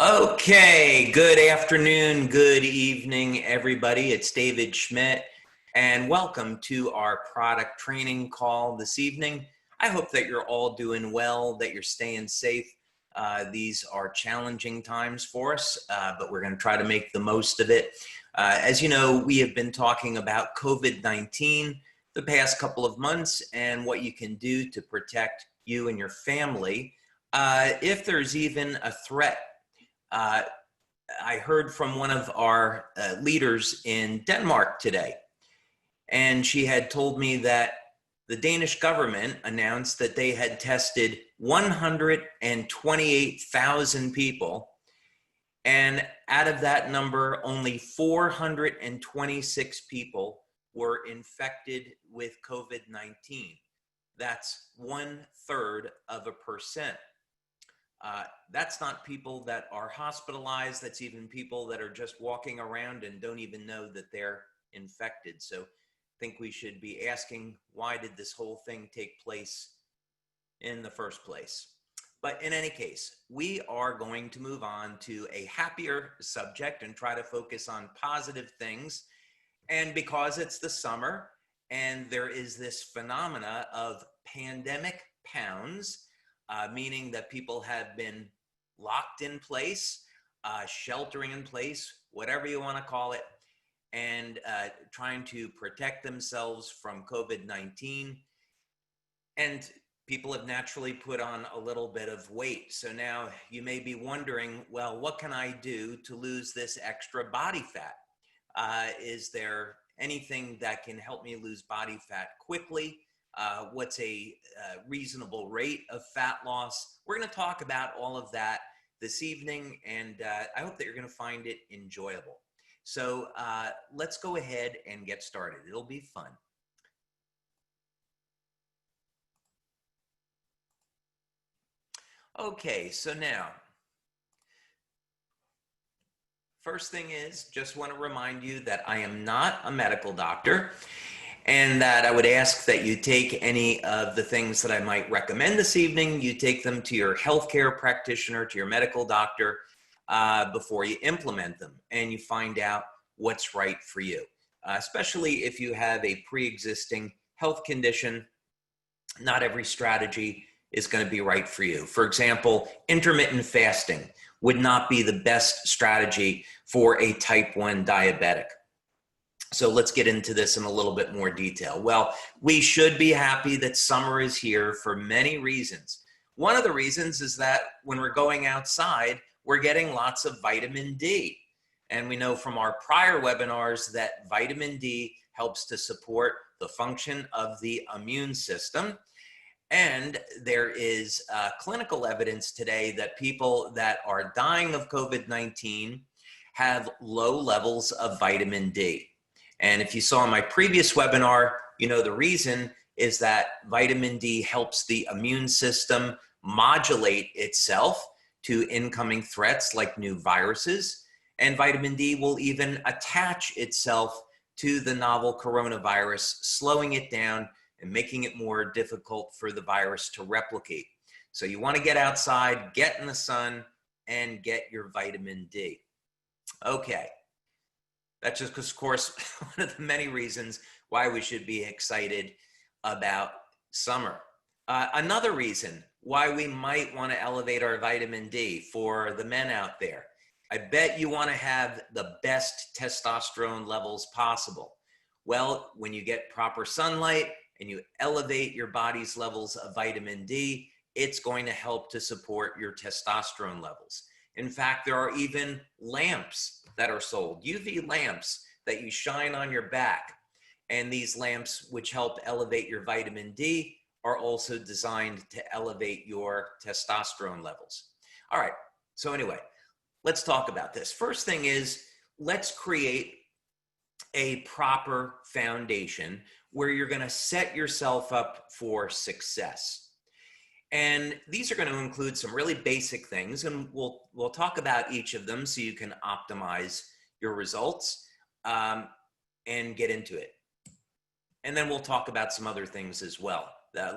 Okay, good afternoon, good evening, everybody. It's David Schmidt, and welcome to our product training call this evening. I hope that you're all doing well, that you're staying safe. These are challenging times for us, but we're going to try to make the most of it. As you know, we have been talking about COVID-19 the past couple of months and what you can do to protect you and your family if there's even a threat. I heard from one of our leaders in Denmark today, and she had told me that the Danish government announced that they had tested 128,000 people, and out of that number, only 426 people were infected with COVID-19. That's 1/3%. That's not people that are hospitalized. That's even people that are just walking around and don't even know that they're infected. So I think we should be asking, why did this whole thing take place in the first place? But in any case, we are going to move on to a happier subject and try to focus on positive things. And because it's the summer and there is this phenomena of pandemic pounds, meaning that people have been locked in place, sheltering in place, whatever you want to call it, and trying to protect themselves from COVID-19. And people have naturally put on a little bit of weight. So now you may be wondering, well, what can I do to lose this extra body fat? Is there anything that can help me lose body fat quickly? What's a reasonable rate of fat loss? We're going to talk about all of that this evening, and I hope that you're going to find it enjoyable. So let's go ahead and get started. It'll be fun. Okay, so now, first thing is, just want to remind you that I am not a medical doctor, and that I would ask that you take any of the things that I might recommend this evening, you take them to your healthcare practitioner, to your medical doctor, before you implement them, and you find out what's right for you. Especially if you have a pre-existing health condition, not every strategy is going to be right for you. For example, intermittent fasting would not be the best strategy for a type 1 diabetic. So let's get into this in a little bit more detail. Well, we should be happy that summer is here for many reasons. One of the reasons is that when we're going outside, we're getting lots of vitamin D. And we know from our prior webinars that vitamin D helps to support the function of the immune system. And there is clinical evidence today that people that are dying of COVID-19 have low levels of vitamin D. And if you saw in my previous webinar, you know the reason is that vitamin D helps the immune system modulate itself to incoming threats like new viruses. And vitamin D will even attach itself to the novel coronavirus, slowing it down and making it more difficult for the virus to replicate. So you want to get outside, get in the sun, and get your vitamin D. Okay. That's just because, of course, one of the many reasons why we should be excited about summer. Another reason why we might want to elevate our vitamin D for the men out there. I bet you want to have the best testosterone levels possible. Well, when you get proper sunlight and you elevate your body's levels of vitamin D, it's going to help to support your testosterone levels. In fact, there are even lamps that are sold, UV lamps that you shine on your back. And these lamps, which help elevate your vitamin D, are also designed to elevate your testosterone levels. All right, so anyway, let's talk about this. First thing is, let's create a proper foundation where you're going to set yourself up for success. And these are going to include some really basic things, and we'll talk about each of them so you can optimize your results and get into it. And then we'll talk about some other things as well,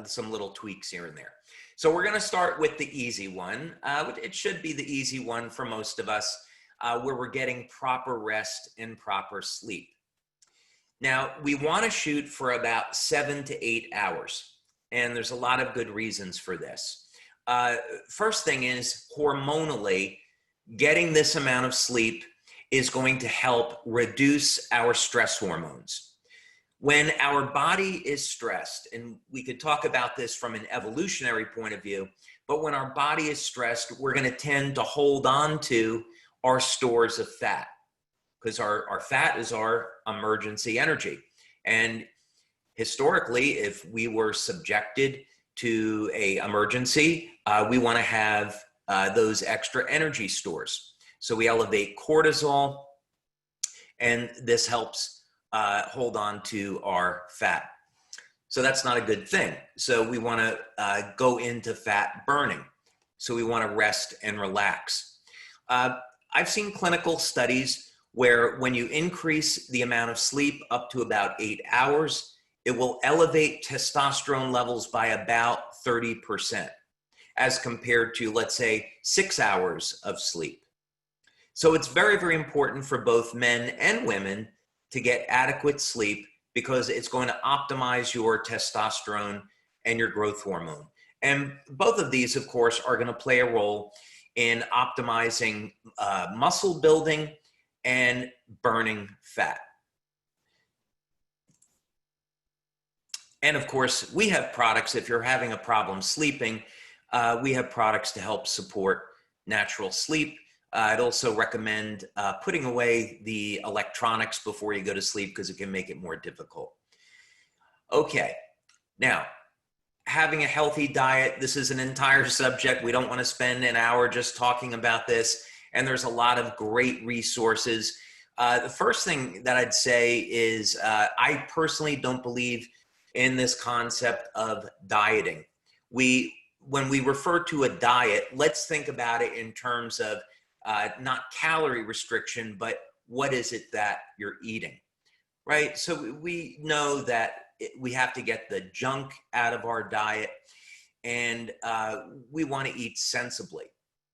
some little tweaks here and there. So we're going to start with the easy one. It should be the easy one for most of us, where we're getting proper rest and proper sleep. Now, we want to shoot for about 7 to 8 hours, and there's a lot of good reasons for this. First thing is, hormonally, getting this amount of sleep is going to help reduce our stress hormones. When our body is stressed, and we could talk about this from an evolutionary point of view, but when our body is stressed, we're going to tend to hold on to our stores of fat, because our fat is our emergency energy. And historically, if we were subjected to an emergency, we want to have those extra energy stores. So we elevate cortisol, and this helps hold on to our fat. So that's not a good thing. So we want to go into fat burning. So we want to rest and relax. I've seen clinical studies where when you increase the amount of sleep up to about 8 hours, it will elevate testosterone levels by about 30% as compared to, let's say, 6 hours of sleep. So it's very, very important for both men and women to get adequate sleep, because it's going to optimize your testosterone and your growth hormone. And both of these, of course, are going to play a role in optimizing muscle building and burning fat. And of course, we have products. If you're having a problem sleeping, we have products to help support natural sleep. I'd also recommend putting away the electronics before you go to sleep, because it can make it more difficult. Okay, now, having a healthy diet, this is an entire subject. We don't want to spend an hour just talking about this, and there's a lot of great resources. The first thing that I'd say is I personally don't believe in this concept of dieting. When we refer to a diet, let's think about it in terms of not calorie restriction, but what is it that you're eating, right? So we know that we have to get the junk out of our diet, and we want to eat sensibly.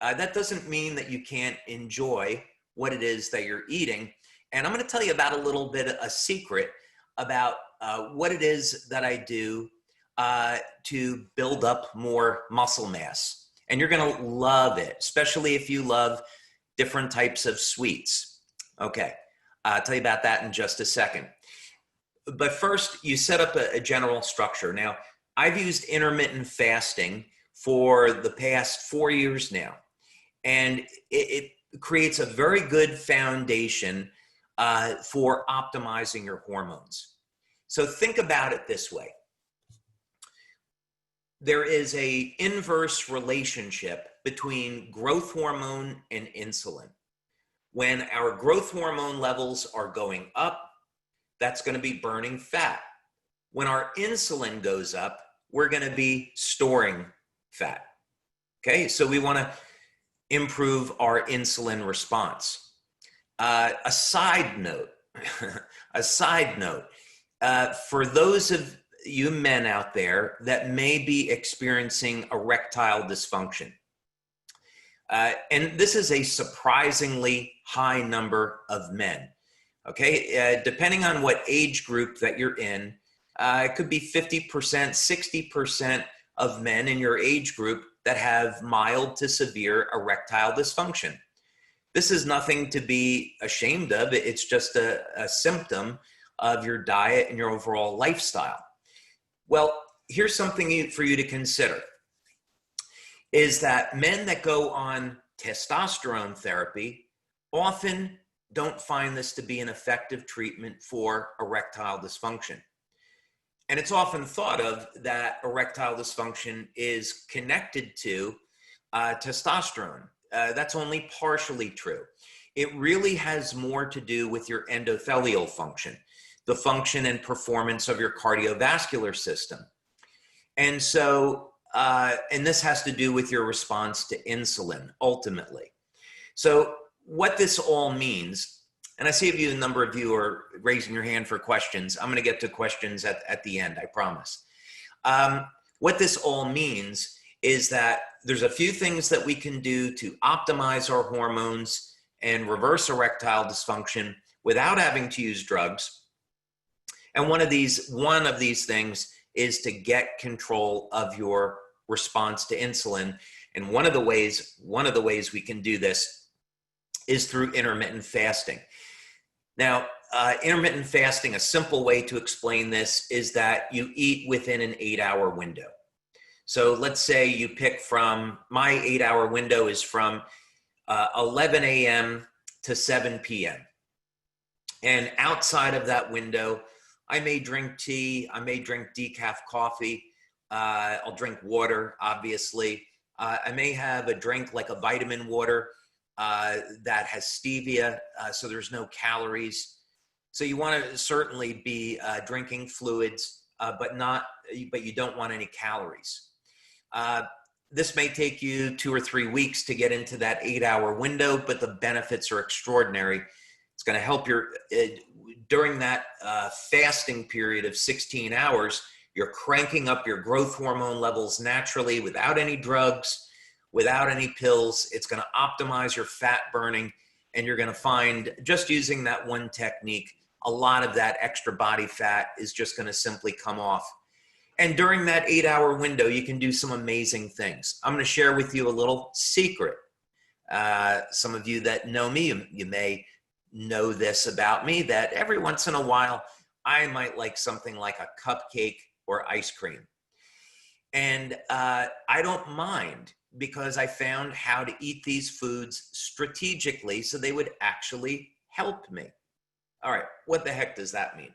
That doesn't mean that you can't enjoy what it is that you're eating. And I'm going to tell you about a secret about what it is that I do to build up more muscle mass. And you're going to love it, especially if you love different types of sweets. Okay, I'll tell you about that in just a second. But first, you set up a general structure. Now, I've used intermittent fasting for the past 4 years now, and it creates a very good foundation for optimizing your hormones. So think about it this way. There is an inverse relationship between growth hormone and insulin. When our growth hormone levels are going up, that's going to be burning fat. When our insulin goes up, we're going to be storing fat. Okay, so we want to improve our insulin response. A side note, for those of you men out there that may be experiencing erectile dysfunction, and this is a surprisingly high number of men. Okay, depending on what age group that you're in, it could be 50%, 60% of men in your age group that have mild to severe erectile dysfunction. This is nothing to be ashamed of. It's just a symptom of your diet and your overall lifestyle. Well, here's something for you to consider, is that men that go on testosterone therapy often don't find this to be an effective treatment for erectile dysfunction. And it's often thought of that erectile dysfunction is connected to testosterone. That's only partially true. It really has more to do with your endothelial function, the function and performance of your cardiovascular system. And so, and this has to do with your response to insulin, ultimately. So what this all means, and I see a number of you are raising your hand for questions. I'm going to get to questions at the end, I promise. What this all means is that there's a few things that we can do to optimize our hormones and reverse erectile dysfunction without having to use drugs. And one of these things is to get control of your response to insulin. And one of the ways we can do this is through intermittent fasting. Now, intermittent fasting, a simple way to explain this is that you eat within an 8-hour window. So let's say you pick from, my 8-hour window is from 11 a.m. to 7 p.m. And outside of that window, I may drink tea, I may drink decaf coffee, I'll drink water, obviously. I may have a drink like a vitamin water that has stevia, so there's no calories. So you want to certainly be drinking fluids, but you don't want any calories. This may take you 2 or 3 weeks to get into that 8-hour window, but the benefits are extraordinary. It's going to help during that fasting period of 16 hours, you're cranking up your growth hormone levels naturally without any drugs, without any pills. It's going to optimize your fat burning, and you're going to find, just using that one technique, a lot of that extra body fat is just going to simply come off. And during that 8-hour window, you can do some amazing things. I'm going to share with you a little secret. Some of you that know me, you may know this about me, that every once in a while, I might like something like a cupcake or ice cream. And I don't mind, because I found how to eat these foods strategically so they would actually help me. All right, what the heck does that mean?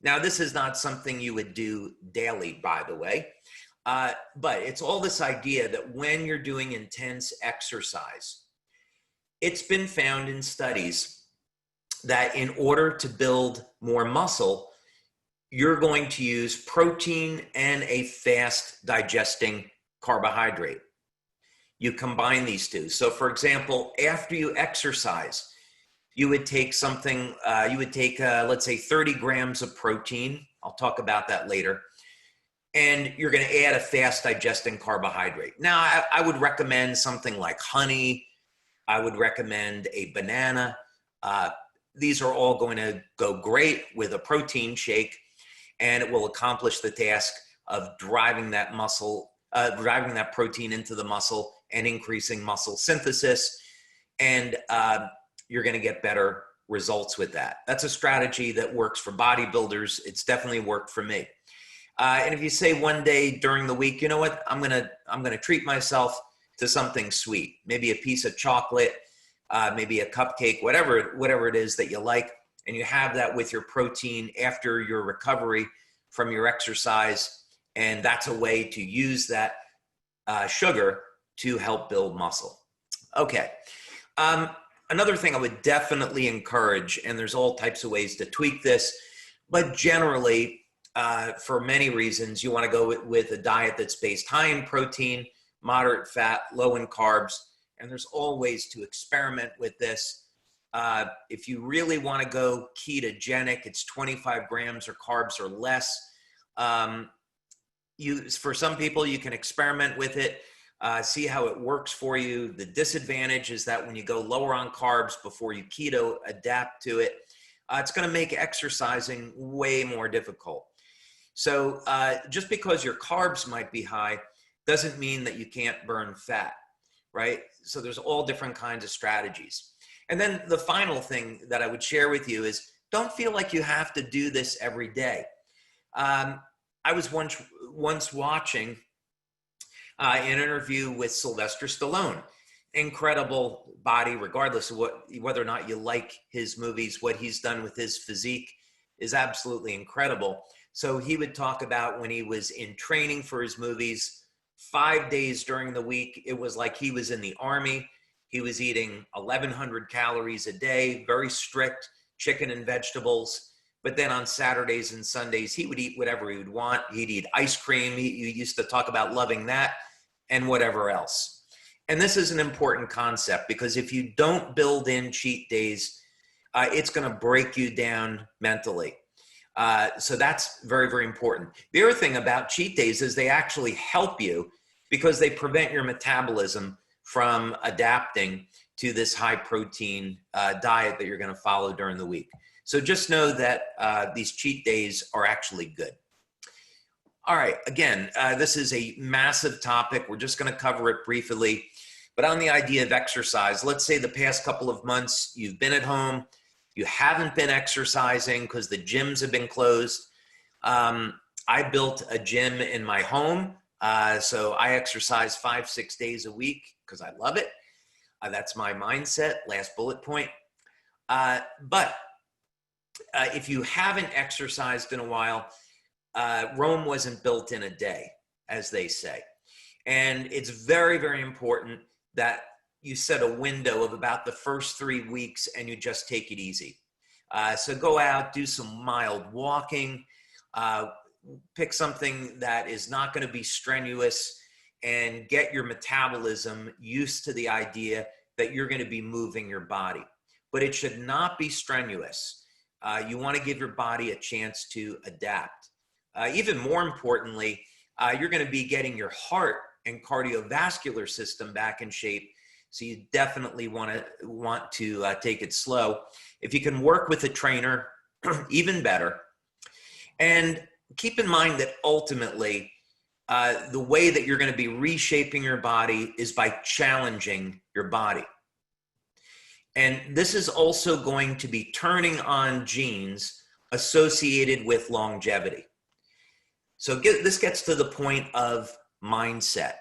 Now, this is not something you would do daily, by the way, but it's all this idea that when you're doing intense exercise, it's been found in studies that in order to build more muscle, you're going to use protein and a fast digesting carbohydrate. You combine these two. So for example, after you exercise, you would take something, let's say 30 grams of protein. I'll talk about that later. And you're going to add a fast digesting carbohydrate. Now, I would recommend something like honey. I would recommend a banana. These are all going to go great with a protein shake, and it will accomplish the task of driving that protein into the muscle and increasing muscle synthesis. And you're going to get better results with that. That's a strategy that works for bodybuilders. It's definitely worked for me. And if you say one day during the week, you know what, I'm gonna treat myself to something sweet, maybe a piece of chocolate, maybe a cupcake, whatever it is that you like, and you have that with your protein after your recovery from your exercise, and that's a way to use that sugar to help build muscle. Okay. Another thing I would definitely encourage, and there's all types of ways to tweak this, but generally, for many reasons, you want to go with a diet that's based high in protein, moderate fat, low in carbs, and there's all ways to experiment with this. If you really want to go ketogenic, it's 25 grams of carbs or less. For some people, you can experiment with it. See how it works for you. The disadvantage is that when you go lower on carbs before you keto adapt to it, it's going to make exercising way more difficult. So just because your carbs might be high doesn't mean that you can't burn fat, right? So there's all different kinds of strategies. And then the final thing that I would share with you is don't feel like you have to do this every day. I was once watching an interview with Sylvester Stallone. Incredible body, regardless of whether or not you like his movies, what he's done with his physique is absolutely incredible. So he would talk about when he was in training for his movies, 5 days during the week, it was like he was in the army. He was eating 1,100 calories a day, very strict, chicken and vegetables. But then on Saturdays and Sundays, he would eat whatever he would want. He'd eat ice cream. He used to talk about loving that and whatever else. And this is an important concept because if you don't build in cheat days, it's going to break you down mentally. So that's very, very important. The other thing about cheat days is they actually help you because they prevent your metabolism from adapting to this high protein diet that you're going to follow during the week. So just know that these cheat days are actually good. All right, again, this is a massive topic. We're just going to cover it briefly. But on the idea of exercise, let's say the past couple of months you've been at home, you haven't been exercising because the gyms have been closed. I built a gym in my home, so I exercise 5-6 days a week because I love it. That's my mindset, last bullet point. But if you haven't exercised in a while, Rome wasn't built in a day, as they say. And it's very, very important that you set a window of about the first 3 weeks and you just take it easy. So go out, do some mild walking, pick something that is not going to be strenuous, and get your metabolism used to the idea that you're going to be moving your body. But it should not be strenuous. You want to give your body a chance to adapt. Even more importantly, you're going to be getting your heart and cardiovascular system back in shape. So you definitely want to take it slow. If you can work with a trainer, even better. And keep in mind that ultimately, the way that you're going to be reshaping your body is by challenging your body. And this is also going to be turning on genes associated with longevity. So this gets to the point of mindset.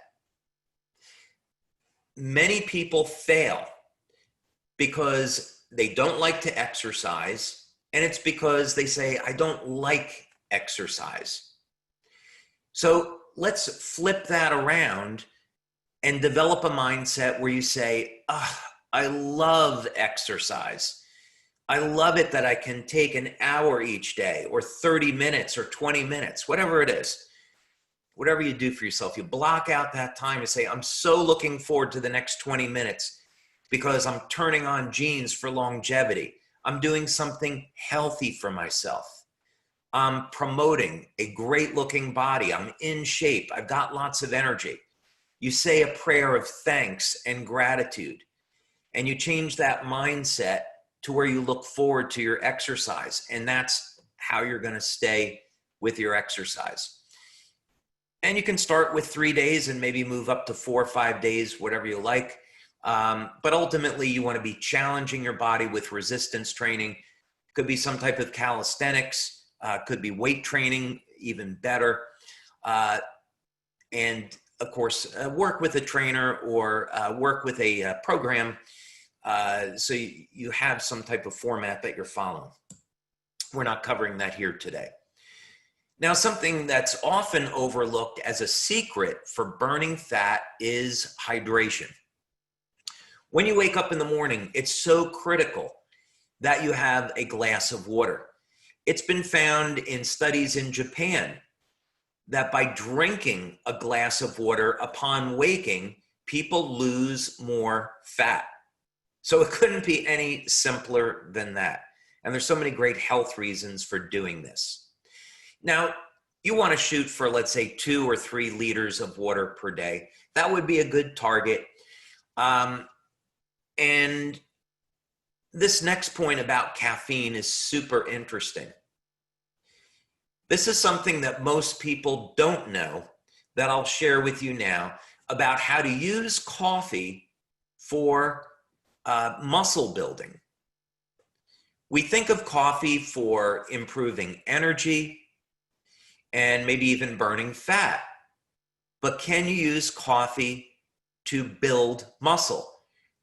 Many people fail because they don't like to exercise, and it's because they say, I don't like exercise. So let's flip that around and develop a mindset where you say, I love exercise. I love it that I can take an hour each day or 30 minutes or 20 minutes, whatever it is. Whatever you do for yourself, you block out that time and say, I'm so looking forward to the next 20 minutes because I'm turning on genes for longevity. I'm doing something healthy for myself. I'm promoting a great looking body. I'm in shape. I've got lots of energy. You say a prayer of thanks and gratitude, and you change that mindset to where you look forward to your exercise. And that's how you're going to stay with your exercise. And you can start with 3 days and maybe move up to 4 or 5 days, whatever you like. But ultimately, you want to be challenging your body with resistance training. Could be some type of calisthenics, could be weight training, even better. And of course, work with a trainer or work with a program so you have some type of format that you're following. We're not covering that here today. Now, something that's often overlooked as a secret for burning fat is hydration. When you wake up in the morning, it's so critical that you have a glass of water. It's been found in studies in Japan that by drinking a glass of water upon waking, people lose more fat. So it couldn't be any simpler than that. And there's so many great health reasons for doing this. Now, you want to shoot for, let's say, 2 or 3 liters of water per day. That would be a good target. And this next point about caffeine is super interesting. This is something that most people don't know that I'll share with you now about how to use coffee for muscle building. We think of coffee for improving energy and maybe even burning fat. But can you use coffee to build muscle?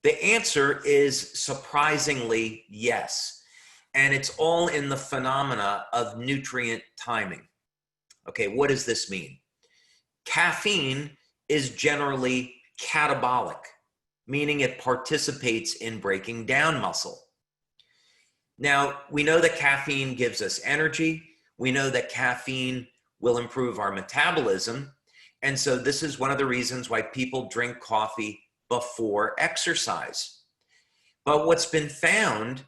The answer is surprisingly yes. And it's all in the phenomena of nutrient timing. Okay, what does this mean? Caffeine is generally catabolic, meaning it participates in breaking down muscle. Now, we know that caffeine gives us energy. We know that caffeine will improve our metabolism. And so this is one of the reasons why people drink coffee before exercise. But what's been found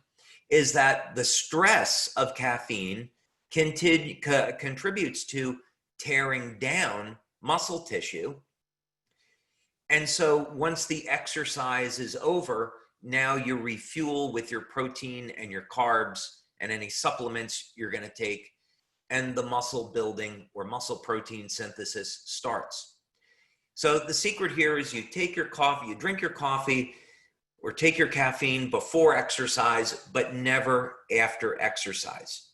is that the stress of caffeine contributes to tearing down muscle tissue. And so once the exercise is over, now you refuel with your protein and your carbs and any supplements you're going to take, and the muscle building or muscle protein synthesis starts. So the secret here is you take your coffee, you drink your coffee or take your caffeine before exercise, but never after exercise.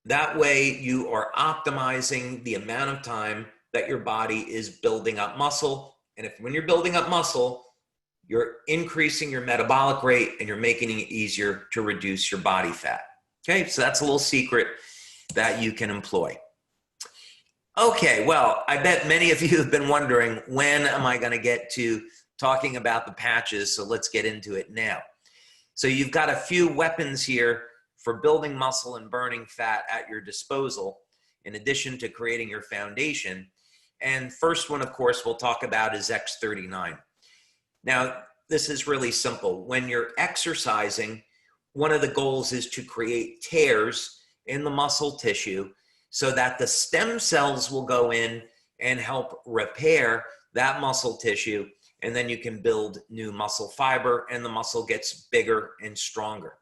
That way you are optimizing the amount of time that your body is building up muscle. And when you're building up muscle, you're increasing your metabolic rate and you're making it easier to reduce your body fat. Okay, so that's a little secret that you can employ. Okay, well, I bet many of you have been wondering, when am I going to get to talking about the patches? So let's get into it now. So you've got a few weapons here for building muscle and burning fat at your disposal, in addition to creating your foundation. And first one, of course, we'll talk about is X39. Now, this is really simple. When you're exercising, one of the goals is to create tears in the muscle tissue so that the stem cells will go in and help repair that muscle tissue, and then you can build new muscle fiber and the muscle gets bigger and stronger.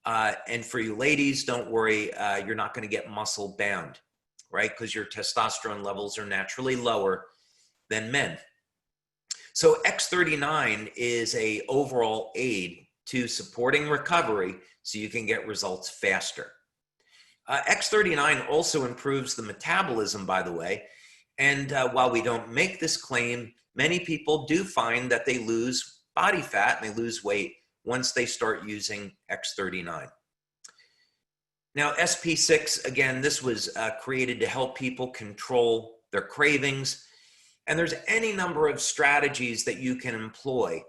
And for you ladies, don't worry, you're not going to get muscle bound, right? Because your testosterone levels are naturally lower than men. So X39 is an overall aid to supporting recovery so you can get results faster. X39 also improves the metabolism, by the way. And while we don't make this claim, many people do find that they lose body fat and they lose weight once they start using X39. Now, SP6, again, this was created to help people control their cravings. And there's any number of strategies that you can employ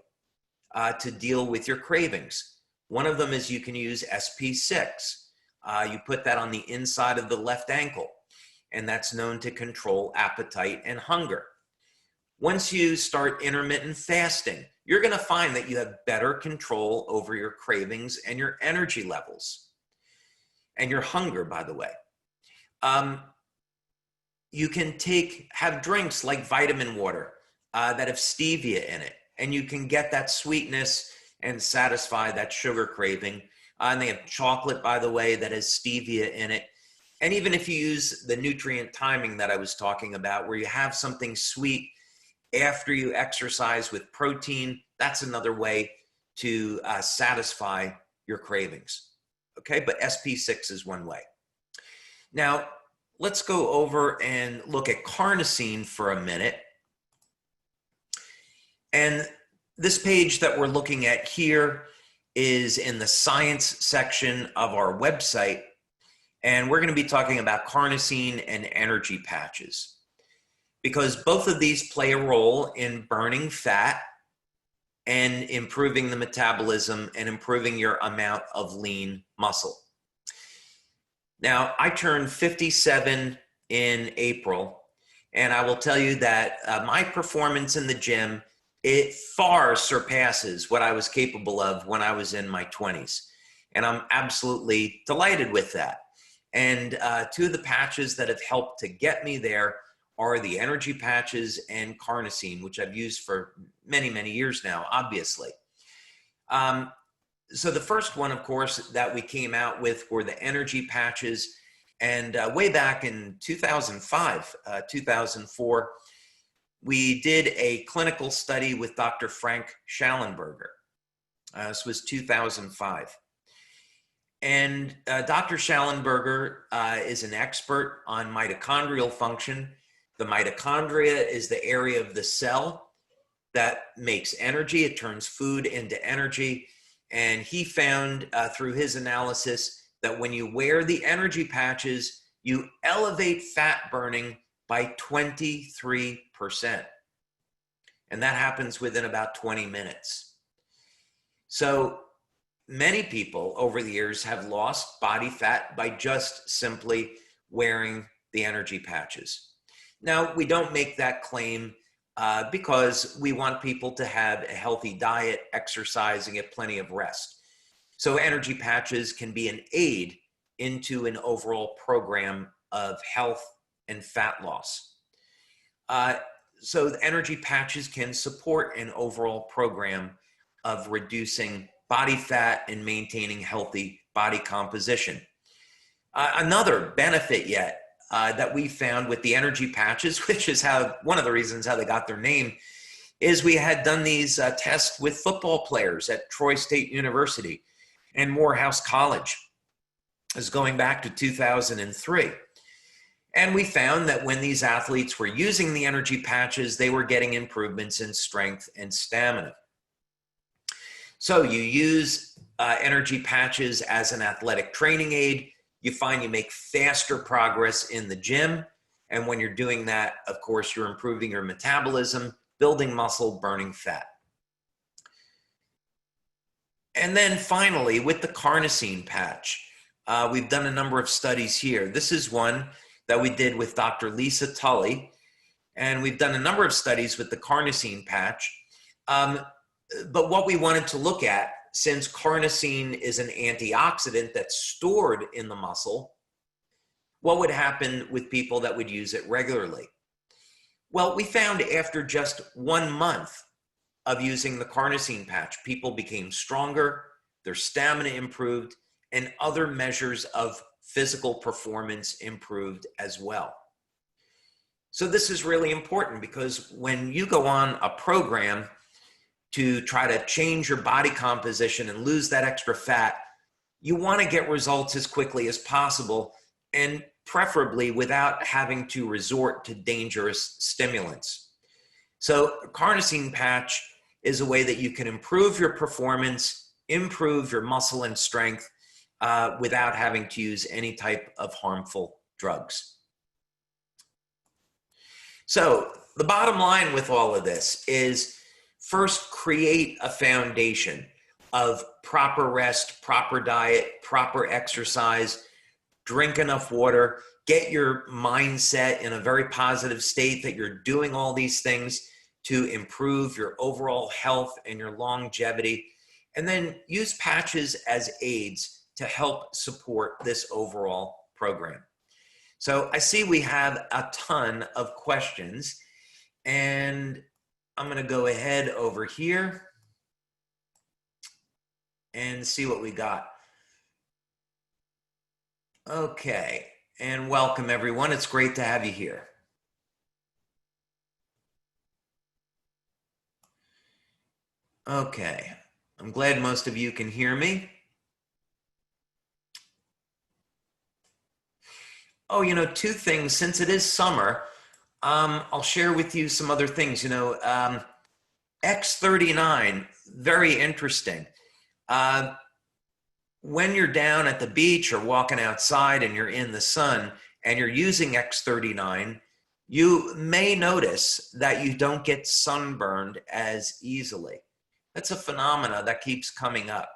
to deal with your cravings. One of them is you can use SP6. You put that on the inside of the left ankle, and that's known to control appetite and hunger. Once you start intermittent fasting, you're going to find that you have better control over your cravings and your energy levels and your hunger, by the way. You can have drinks like vitamin water that have stevia in it, and you can get that sweetness and satisfy that sugar craving. And they have chocolate, by the way, that has stevia in it. And even if you use the nutrient timing that I was talking about, where you have something sweet after you exercise with protein, that's another way to satisfy your cravings. Okay, but SP6 is one way. Now, let's go over and look at carnosine for a minute. And this page that we're looking at here is in the science section of our website. And we're going to be talking about carnosine and energy patches, because both of these play a role in burning fat and improving the metabolism and improving your amount of lean muscle. Now, I turned 57 in April, and I will tell you that my performance in the gym, it far surpasses what I was capable of when I was in my 20s. And I'm absolutely delighted with that. And two of the patches that have helped to get me there are the energy patches and carnosine, which I've used for many, many years now, obviously. So the first one, of course, that we came out with were the energy patches. And way back in 2005, 2004, we did a clinical study with Dr. Frank Schallenberger. This was 2005. And Dr. Schallenberger is an expert on mitochondrial function. The mitochondria is the area of the cell that makes energy. It turns food into energy. And he found through his analysis that when you wear the energy patches, you elevate fat burning by 23%. And that happens within about 20 minutes. So many people over the years have lost body fat by just simply wearing the energy patches. Now, we don't make that claim because we want people to have a healthy diet, exercise, and get plenty of rest. So energy patches can be an aid into an overall program of health and fat loss. So the energy patches can support an overall program of reducing body fat and maintaining healthy body composition. Another benefit yet that we found with the energy patches, which is one of the reasons how they got their name, is we had done these tests with football players at Troy State University and Morehouse College. This is going back to 2003. And we found that when these athletes were using the energy patches, they were getting improvements in strength and stamina. So you use energy patches as an athletic training aid. You find you make faster progress in the gym. And when you're doing that, of course, you're improving your metabolism, building muscle, burning fat. And then finally, with the Carnosine patch, we've done a number of studies here. This is one that we did with Dr. Lisa Tully, and we've done a number of studies with the Carnosine patch. But what we wanted to look at, since carnosine is an antioxidant that's stored in the muscle, what would happen with people that would use it regularly? Well, we found after just 1 month of using the carnosine patch, people became stronger, their stamina improved, and other measures of physical performance improved as well. So this is really important because when you go on a program to try to change your body composition and lose that extra fat, you want to get results as quickly as possible, and preferably without having to resort to dangerous stimulants. So carnosine patch is a way that you can improve your performance, improve your muscle and strength without having to use any type of harmful drugs. So the bottom line with all of this is, first, create a foundation of proper rest, proper diet, proper exercise, drink enough water, get your mindset in a very positive state that you're doing all these things to improve your overall health and your longevity, and then use patches as aids to help support this overall program. So I see we have a ton of questions, and I'm going to go ahead over here and see what we got. Okay, and welcome everyone. It's great to have you here. Okay, I'm glad most of you can hear me. Oh, two things. Since it is summer, I'll share with you some other things. X39, very interesting. When you're down at the beach or walking outside and you're in the sun and you're using X39, you may notice that you don't get sunburned as easily. That's a phenomena that keeps coming up.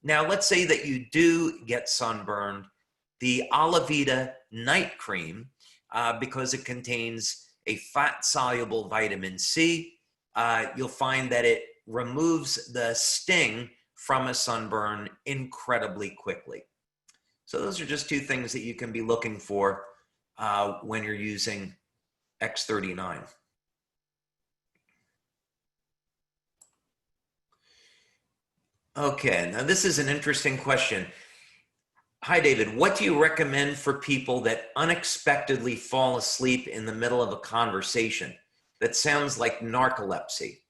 Now, let's say that you do get sunburned. The Olivita night cream, because it contains a fat-soluble vitamin C, you'll find that it removes the sting from a sunburn incredibly quickly. So those are just two things that you can be looking for when you're using X39. Okay, now this is an interesting question. Hi, David. What do you recommend for people that unexpectedly fall asleep in the middle of a conversation? That sounds like narcolepsy.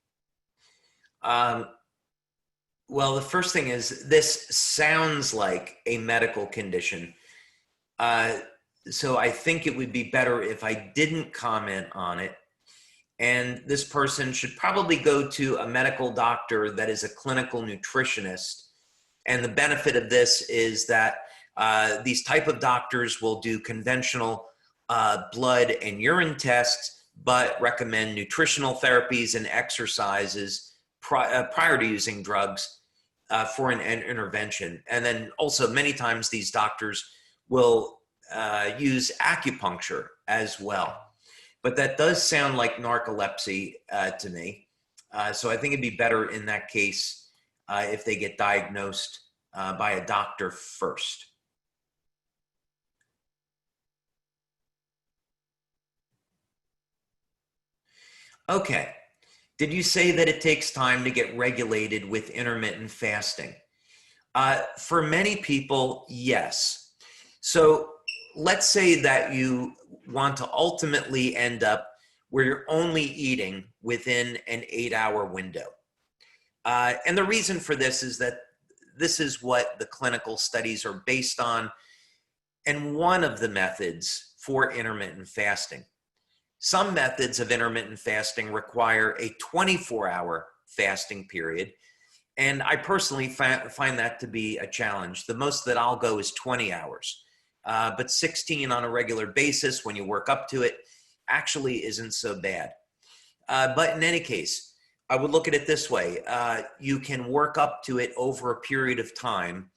Well, the first thing is, this sounds like a medical condition. So I think it would be better if I didn't comment on it. And this person should probably go to a medical doctor that is a clinical nutritionist. And the benefit of this is that these type of doctors will do conventional blood and urine tests, but recommend nutritional therapies and exercises prior to using drugs for an intervention. And then also many times these doctors will use acupuncture as well. But that does sound like narcolepsy to me. So I think it'd be better in that case if they get diagnosed by a doctor first. Okay. Did you say that it takes time to get regulated with intermittent fasting? For many people, yes. So let's say that you want to ultimately end up where you're only eating within an 8-hour window. And the reason for this is that this is what the clinical studies are based on, and one of the methods for intermittent fasting. Some methods of intermittent fasting require a 24-hour fasting period, and I personally find that to be a challenge. The most that I'll go is 20 hours, but 16 on a regular basis when you work up to it actually isn't so bad. But in any case, I would look at it this way. You can work up to it over a period of time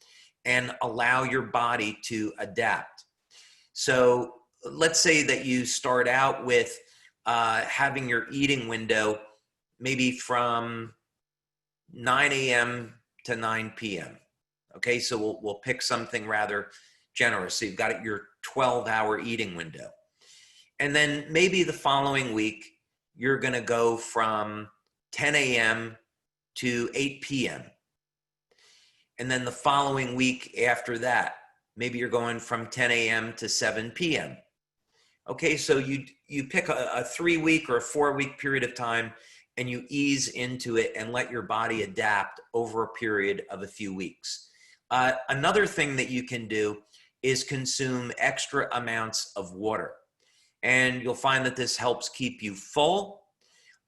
and allow your body to adapt. So let's say that you start out with having your eating window maybe from 9 a.m. to 9 p.m. Okay, so we'll pick something rather generous. So you've got your 12-hour eating window. And then maybe the following week, you're going to go from 10 a.m. to 8 p.m. And then the following week after that, maybe you're going from 10 a.m. to 7 p.m. Okay, so you pick a 3-week or a 4-week period of time and you ease into it and let your body adapt over a period of a few weeks. Another thing that you can do is consume extra amounts of water. And you'll find that this helps keep you full,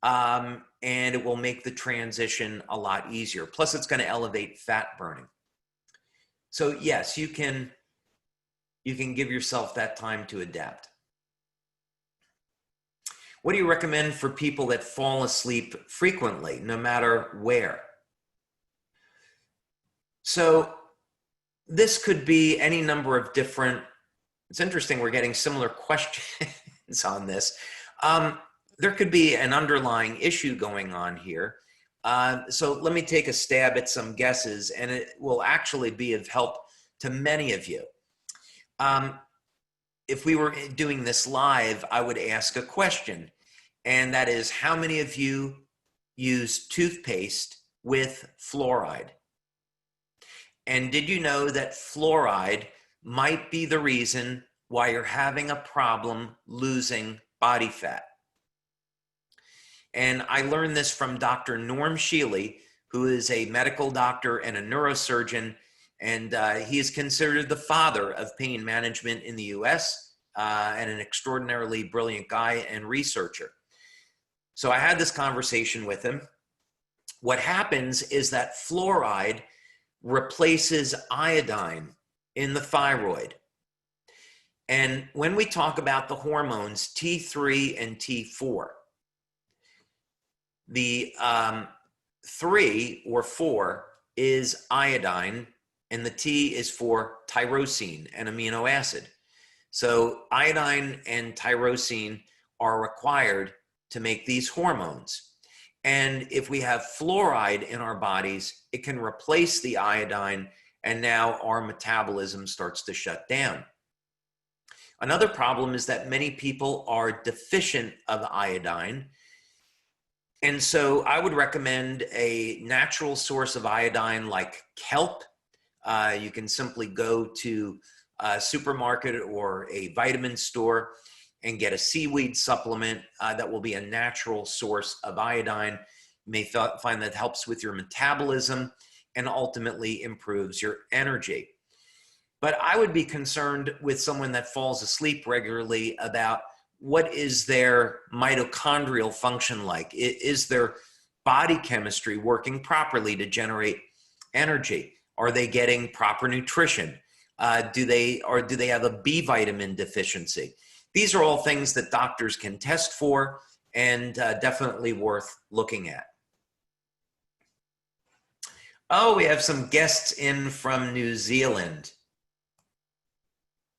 and it will make the transition a lot easier. Plus, it's going to elevate fat burning. So yes, you can give yourself that time to adapt. What do you recommend for people that fall asleep frequently, no matter where? So this could be any number of different, it's interesting, we're getting similar questions on this. There could be an underlying issue going on here. So let me take a stab at some guesses, and it will actually be of help to many of you. If we were doing this live, I would ask a question, and that is, how many of you use toothpaste with fluoride? And did you know that fluoride might be the reason why you're having a problem losing body fat? And I learned this from Dr. Norm Shealy, who is a medical doctor and a neurosurgeon, and he is considered the father of pain management in the US, and an extraordinarily brilliant guy and researcher. So I had this conversation with him. What happens is that fluoride replaces iodine in the thyroid. And when we talk about the hormones T3 and T4, the 3 or 4 is iodine, and the T is for tyrosine, an amino acid. So iodine and tyrosine are required to make these hormones. And if we have fluoride in our bodies, it can replace the iodine, and now our metabolism starts to shut down. Another problem is that many people are deficient of iodine. And so I would recommend a natural source of iodine like kelp. You can simply go to a supermarket or a vitamin store and get a seaweed supplement that will be a natural source of iodine. You may find that helps with your metabolism and ultimately improves your energy. But I would be concerned with someone that falls asleep regularly about what is their mitochondrial function like? Is their body chemistry working properly to generate energy? Are they getting proper nutrition? Do they have a B vitamin deficiency? These are all things that doctors can test for, and definitely worth looking at. Oh, we have some guests in from New Zealand,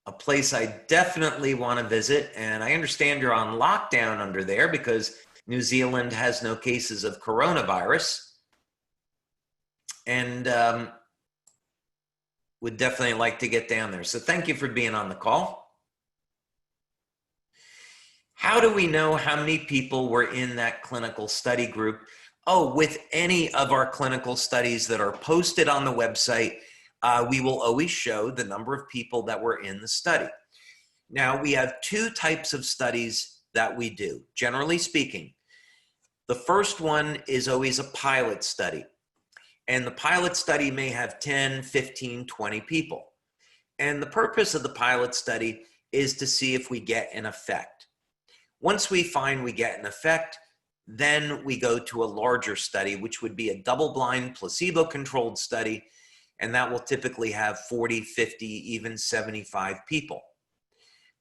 a place I definitely want to visit. And I understand you're on lockdown under there because New Zealand has no cases of coronavirus. And would definitely like to get down there. So thank you for being on the call. How do we know how many people were in that clinical study group? Oh, with any of our clinical studies that are posted on the website, we will always show the number of people that were in the study. Now, we have two types of studies that we do, generally speaking. The first one is always a pilot study. And the pilot study may have 10, 15, 20 people. And the purpose of the pilot study is to see if we get an effect. Once we find we get an effect, then we go to a larger study, which would be a double-blind, placebo-controlled study, and that will typically have 40, 50, even 75 people.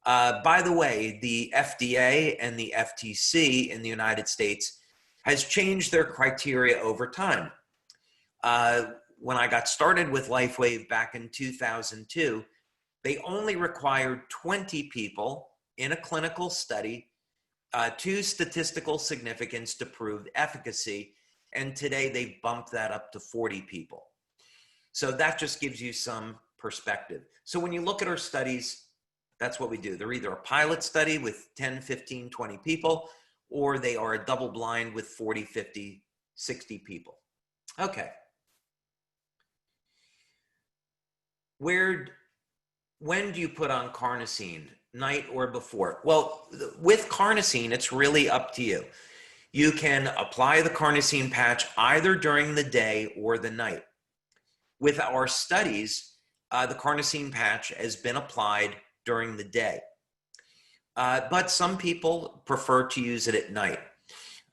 By the way, the FDA and the FTC in the United States has changed their criteria over time. When I got started with LifeWave back in 2002, they only required 20 people in a clinical study to statistical significance to prove efficacy. And today they've bumped that up to 40 people. So that just gives you some perspective. So when you look at our studies, that's what we do. They're either a pilot study with 10, 15, 20 people, or they are a double blind with 40, 50, 60 people. Okay. When do you put on Carnosine, night or before? Well, with Carnosine, it's really up to you. You can apply the Carnosine patch either during the day or the night. With our studies, the Carnosine patch has been applied during the day. But some people prefer to use it at night.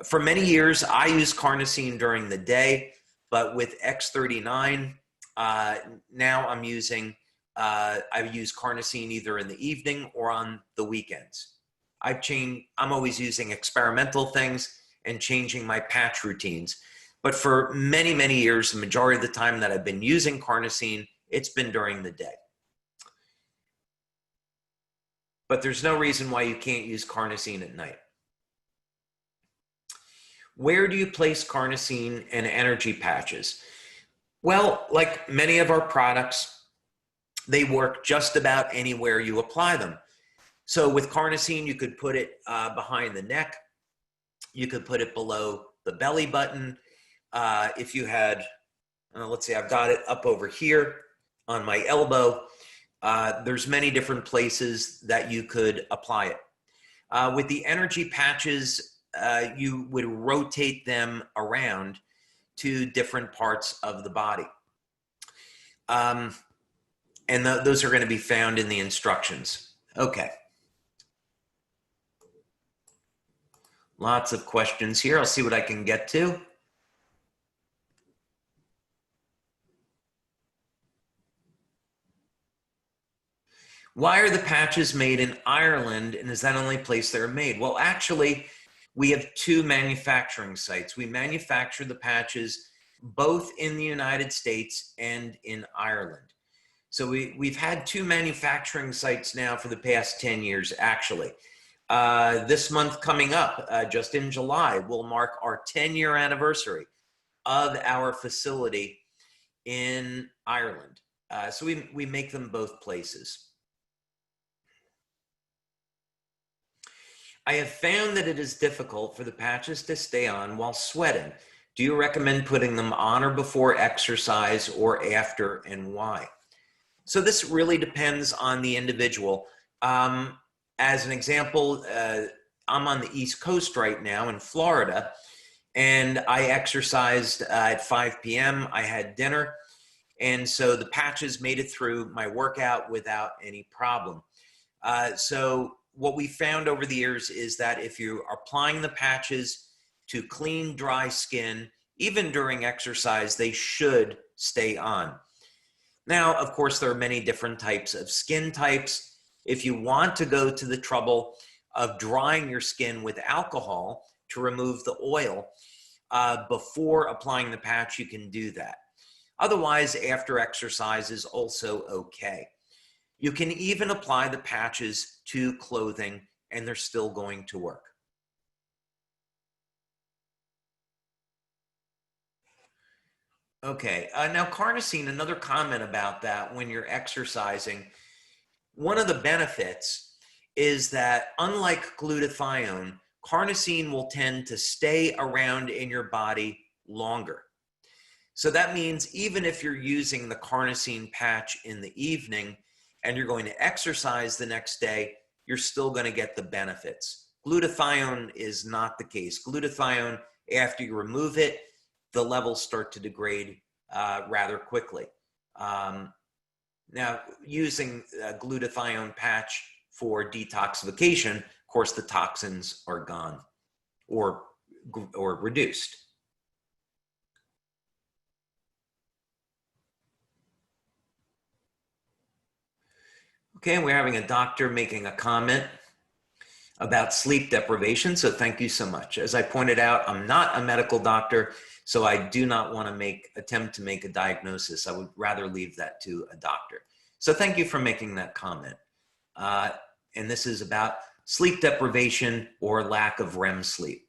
For many years, I used Carnosine during the day, but with X39, now I'm using, I use Carnosine either in the evening or on the weekends. I'm always using experimental things and changing my patch routines. But for many, many years, the majority of the time that I've been using Carnosine, it's been during the day. But there's no reason why you can't use Carnosine at night. Where do you place Carnosine and energy patches? Well, like many of our products, they work just about anywhere you apply them. So with Carnosine, you could put it behind the neck. You could put it below the belly button. If you had, let's say I've got it up over here on my elbow. There's many different places that you could apply it. With the energy patches, you would rotate them around to different parts of the body. And those are going to be found in the instructions. Okay. Lots of questions here. I'll see what I can get to. Why are the patches made in Ireland, and is that the only place they're made? Well, actually, we have two manufacturing sites. We manufacture the patches both in the United States and in Ireland. So we've had two manufacturing sites now for the past 10 years, actually. This month coming up, just in July, will mark our 10-year anniversary of our facility in Ireland. So we make them both places. I have found that it is difficult for the patches to stay on while sweating. Do you recommend putting them on or before exercise or after, and why? So this really depends on the individual. As an example, I'm on the East Coast right now in Florida, and I exercised at 5 p.m. I had dinner, and so the patches made it through my workout without any problem. So what we found over the years is that if you are applying the patches to clean, dry skin, even during exercise, they should stay on. Now, of course, there are many different types of skin types. If you want to go to the trouble of drying your skin with alcohol to remove the oil before applying the patch, you can do that. Otherwise, after exercise is also okay. You can even apply the patches to clothing and they're still going to work. Okay, now Carnosine, another comment about that when you're exercising. One of the benefits is that unlike glutathione, carnosine will tend to stay around in your body longer. So that means even if you're using the carnosine patch in the evening and you're going to exercise the next day, you're still going to get the benefits. Glutathione is not the case. Glutathione, after you remove it, the levels start to degrade rather quickly. Now, using a glutathione patch for detoxification, of course, the toxins are gone or reduced. Okay, we're having a doctor making a comment about sleep deprivation, so thank you so much. As I pointed out, I'm not a medical doctor, so I do not want to attempt to make a diagnosis. I would rather leave that to a doctor. So thank you for making that comment. And this is about sleep deprivation or lack of REM sleep.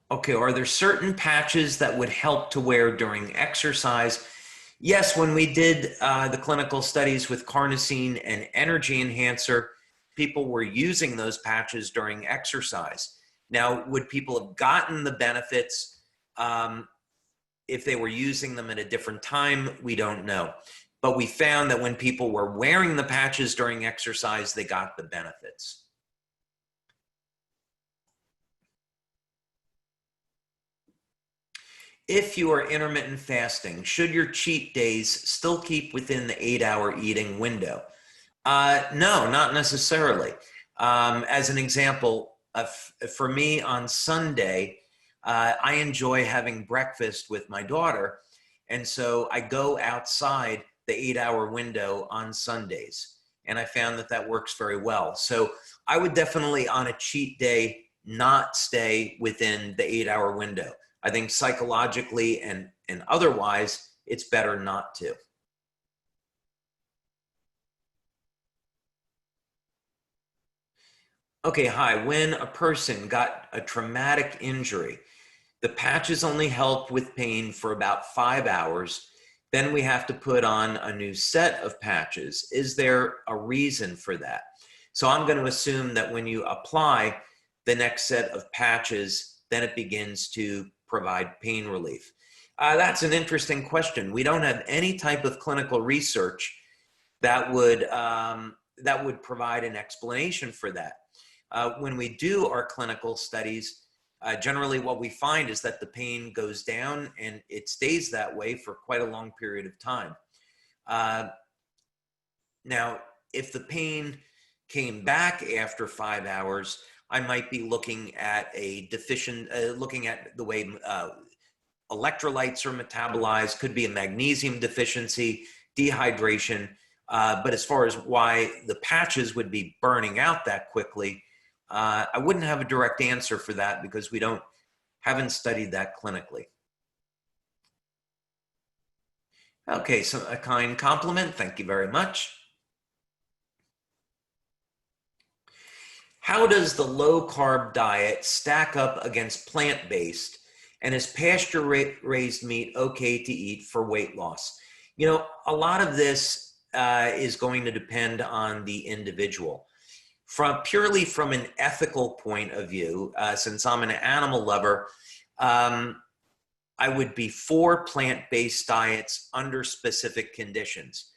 Okay, are there certain patches that would help to wear during exercise? Yes, when we did the clinical studies with carnosine and energy enhancer, people were using those patches during exercise. Now, would people have gotten the benefits if they were using them at a different time? We don't know. But we found that when people were wearing the patches during exercise, they got the benefits. If you are intermittent fasting, should your cheat days still keep within the 8-hour eating window? No, not necessarily. As an example, for me on Sunday, I enjoy having breakfast with my daughter. And so I go outside the 8-hour window on Sundays. And I found that that works very well. So I would definitely on a cheat day not stay within the 8-hour window. I think psychologically and otherwise, it's better not to. Okay, hi. When a person got a traumatic injury, the patches only help with pain for about 5 hours. Then we have to put on a new set of patches. Is there a reason for that? So I'm going to assume that when you apply the next set of patches, then it begins to provide pain relief. That's an interesting question. We don't have any type of clinical research that would provide an explanation for that. When we do our clinical studies, generally what we find is that the pain goes down and it stays that way for quite a long period of time. Now, if the pain came back after 5 hours, I might be looking at looking at the way electrolytes are metabolized, could be a magnesium deficiency, dehydration. But as far as why the patches would be burning out that quickly, I wouldn't have a direct answer for that because we haven't studied that clinically. Okay, so a kind compliment. Thank you very much. How does the low-carb diet stack up against plant-based, and is pasture-raised meat okay to eat for weight loss? You know, a lot of this is going to depend on the individual. Purely from an ethical point of view, since I'm an animal lover, I would be for plant-based diets under specific conditions.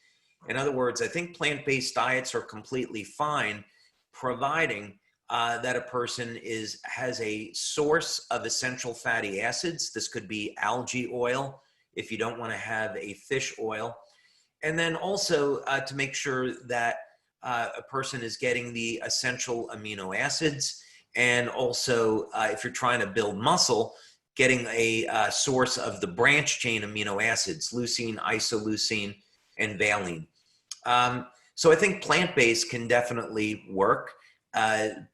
In other words, I think plant-based diets are completely fine, providing that a person has a source of essential fatty acids. This could be algae oil if you don't want to have a fish oil. And then also to make sure that a person is getting the essential amino acids. And also if you're trying to build muscle, getting a source of the branch chain amino acids, leucine, isoleucine, and valine. So I think plant-based can definitely work,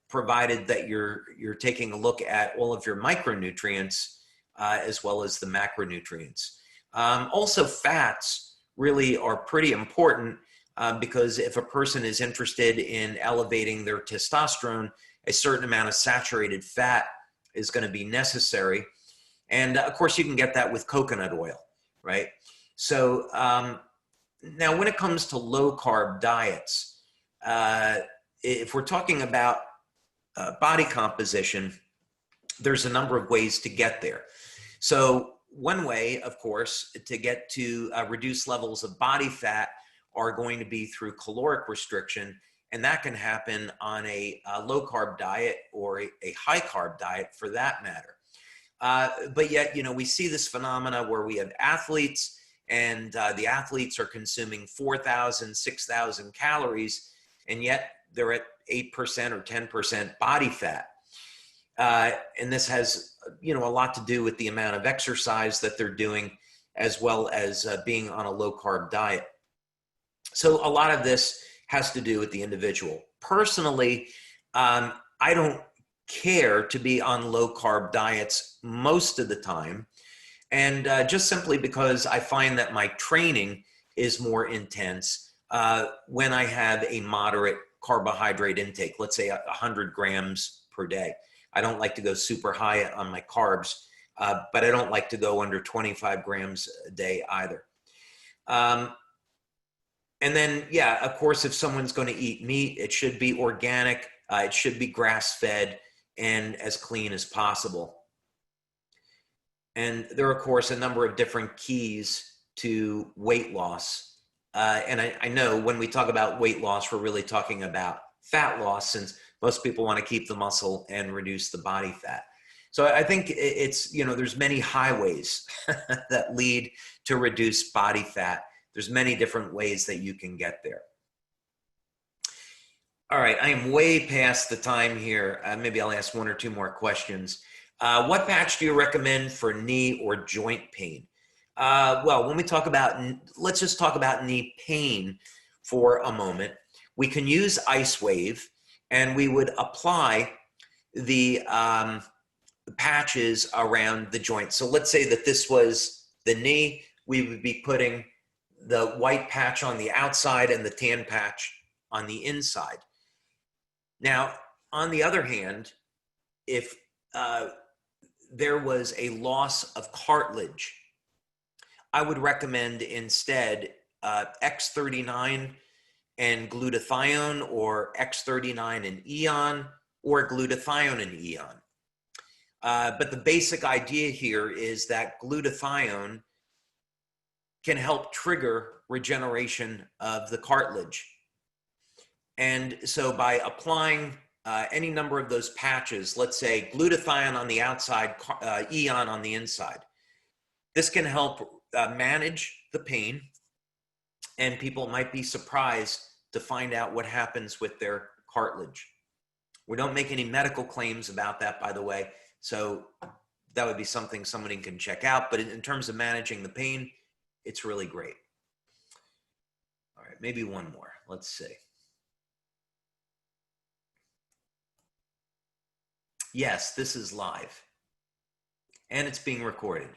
provided that you're taking a look at all of your micronutrients as well as the macronutrients. Also, fats really are pretty important because if a person is interested in elevating their testosterone, a certain amount of saturated fat is going to be necessary. And of course, you can get that with coconut oil, right? So now when it comes to low carb diets, if we're talking about body composition, there's a number of ways to get there. So one way, of course, to get to reduce levels of body fat are going to be through caloric restriction, and that can happen on a low carb diet or a high carb diet for that matter. But yet, we see this phenomena where we have athletes, and the athletes are consuming 4,000, 6,000 calories, and yet they're at 8% or 10% body fat. And this has, a lot to do with the amount of exercise that they're doing, as well as being on a low carb diet. So a lot of this has to do with the individual. Personally, I don't care to be on low carb diets most of the time. And just simply because I find that my training is more intense when I have a moderate carbohydrate intake, let's say 100 grams per day. I don't like to go super high on my carbs, but I don't like to go under 25 grams a day either. And then, yeah, of course, if someone's going to eat meat, it should be organic, it should be grass-fed, and as clean as possible. And there are, of course, a number of different keys to weight loss. And I know when we talk about weight loss, we're really talking about fat loss, since most people want to keep the muscle and reduce the body fat. So I think it's, there's many highways that lead to reduce body fat. There's many different ways that you can get there. All right, I am way past the time here. Maybe I'll ask one or two more questions. What patch do you recommend for knee or joint pain? Well, when we talk about, let's just talk about knee pain for a moment. We can use LifeWave, and we would apply the patches around the joint. So let's say that this was the knee. We would be putting the white patch on the outside and the tan patch on the inside. Now, on the other hand, if there was a loss of cartilage, I would recommend instead X39 and glutathione, or X39 and Eon, or glutathione and Eon. But the basic idea here is that glutathione can help trigger regeneration of the cartilage. And so by applying any number of those patches, let's say glutathione on the outside, Eon on the inside, this can help manage the pain, and people might be surprised to find out what happens with their cartilage. We don't make any medical claims about that, by the way, so that would be something somebody can check out. But in terms of managing the pain, it's really great. All right, maybe one more. Let's see. Yes, this is live, and it's being recorded.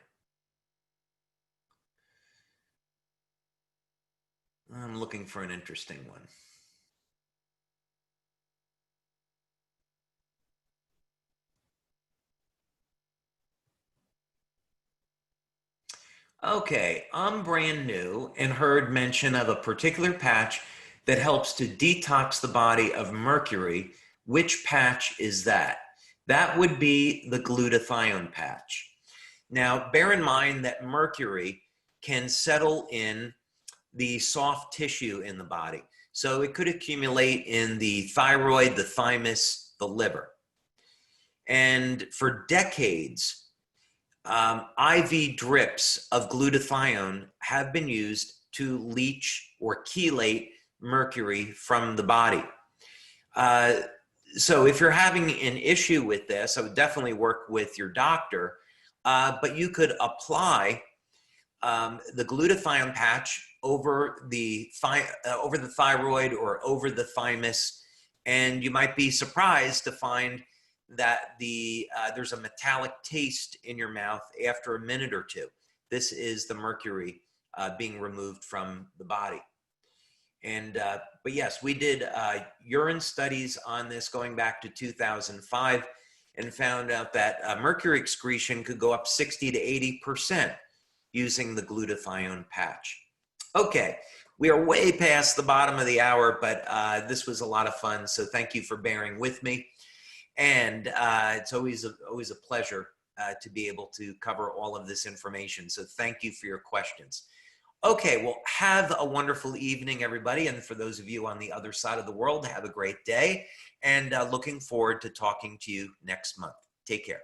I'm looking for an interesting one. Okay, I'm brand new and heard mention of a particular patch that helps to detox the body of mercury. Which patch is that? That would be the glutathione patch. Now, bear in mind that mercury can settle in the soft tissue in the body. So it could accumulate in the thyroid, the thymus, the liver. And for decades, IV drips of glutathione have been used to leach or chelate mercury from the body. So if you're having an issue with this, I would definitely work with your doctor, but you could apply the glutathione patch over the thyroid or over the thymus, and you might be surprised to find that there's a metallic taste in your mouth after a minute or two. This is the mercury being removed from the body. And but yes, we did urine studies on this going back to 2005, and found out that mercury excretion could go up 60 to 80% using the glutathione patch. Okay, we are way past the bottom of the hour, but this was a lot of fun, so thank you for bearing with me. And it's always a pleasure to be able to cover all of this information, so thank you for your questions. Okay, well, have a wonderful evening, everybody. And for those of you on the other side of the world, have a great day. And looking forward to talking to you next month. Take care.